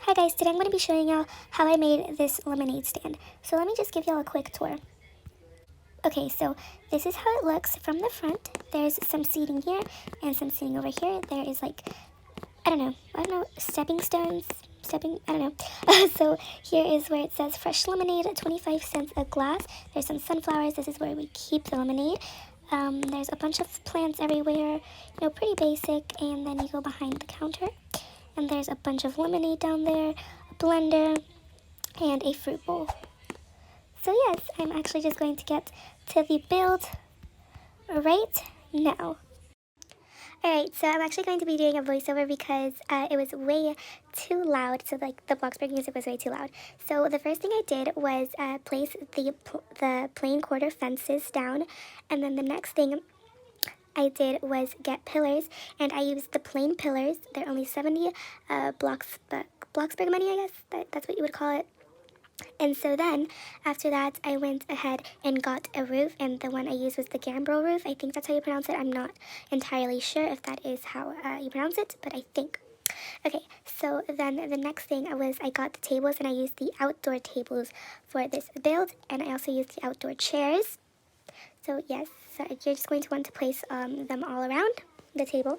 Hi guys, today I'm going to be showing y'all how I made this lemonade stand. So let me just give y'all a quick tour. Okay, so this is how it looks from the front. There's some seating here and some seating over here. There is like, I don't know, stepping stones, I don't know. So here is where it says fresh lemonade, 25 cents a glass. There's some sunflowers. This is where we keep the lemonade. There's a bunch of plants everywhere, pretty basic. And then you go behind the counter. And there's a bunch of lemonade down there, a blender, and a fruit bowl. So yes, I'm actually just going to get to the build right now. Alright, so I'm actually going to be doing a voiceover because it was way too loud. So like the Bloxburg music was way too loud. So the first thing I did was place the plain quarter fences down. And then the next thing I did was get pillars, and I used the plain pillars. They're only 70 Bloxburg money, I guess. That's what you would call it. And so then, after that, I went ahead and got a roof, and the one I used was the gambrel roof. I think that's how you pronounce it. I'm not entirely sure if that is how you pronounce it, but I think. Okay, so then the next thing was I got the tables, and I used the outdoor tables for this build, and I also used the outdoor chairs. So yes, so you're just going to want to place them all around the table.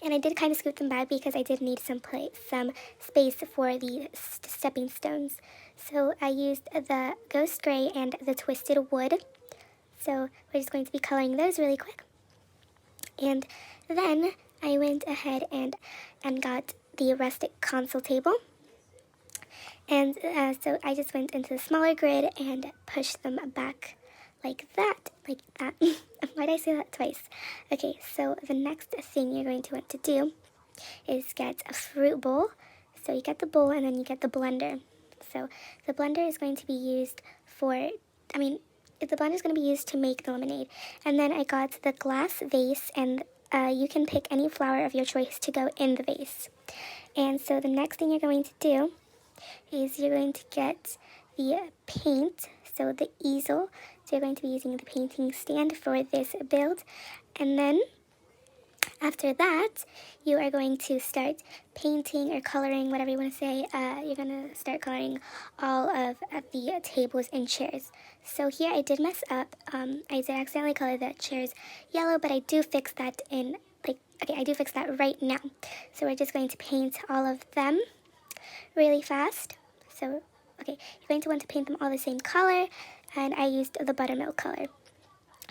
And I did kind of scoot them back because I did need some space for the stepping stones. So I used the ghost gray and the twisted wood. So we're just going to be coloring those really quick. And then I went ahead and got the rustic console table. And so I just went into the smaller grid and pushed them back like that. Why did I say that twice? Okay, so the next thing you're going to want to do is get a fruit bowl. So you get the bowl and then you get the blender. So the blender is going to be used the blender is going to be used to make the lemonade. And then I got the glass vase, and you can pick any flower of your choice to go in the vase. And so the next thing you're going to do is you're going to get the paint, so the easel. So you're going to be using the painting stand for this build. And then after that, you are going to start painting or coloring, whatever you want to say. You're going to start coloring all of the tables and chairs. So here I did mess up. I did accidentally color the chairs yellow, but I do fix that I do fix that right now. So we're just going to paint all of them really fast. So, okay, you're going to want to paint them all the same color, and I used the buttermilk color.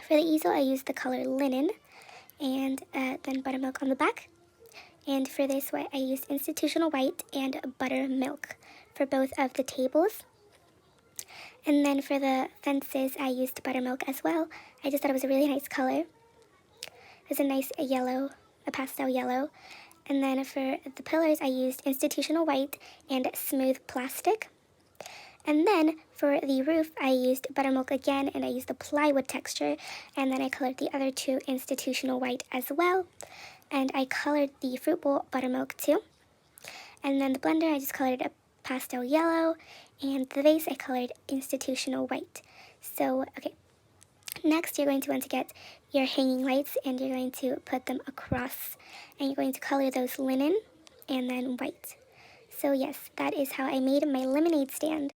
For the easel, I used the color linen, and then buttermilk on the back. And for this one, I used institutional white and buttermilk for both of the tables. And then for the fences, I used buttermilk as well. I just thought it was a really nice color. It was a nice yellow, a pastel yellow. And then for the pillars, I used institutional white and smooth plastic. And then for the roof, I used buttermilk again, and I used the plywood texture. And then I colored the other two institutional white as well. And I colored the fruit bowl buttermilk too. And then the blender, I just colored a pastel yellow. And the vase, I colored institutional white. So, okay. Next, you're going to want to get your hanging lights, and you're going to put them across, and you're going to color those linen and then white. So yes, that is how I made my lemonade stand.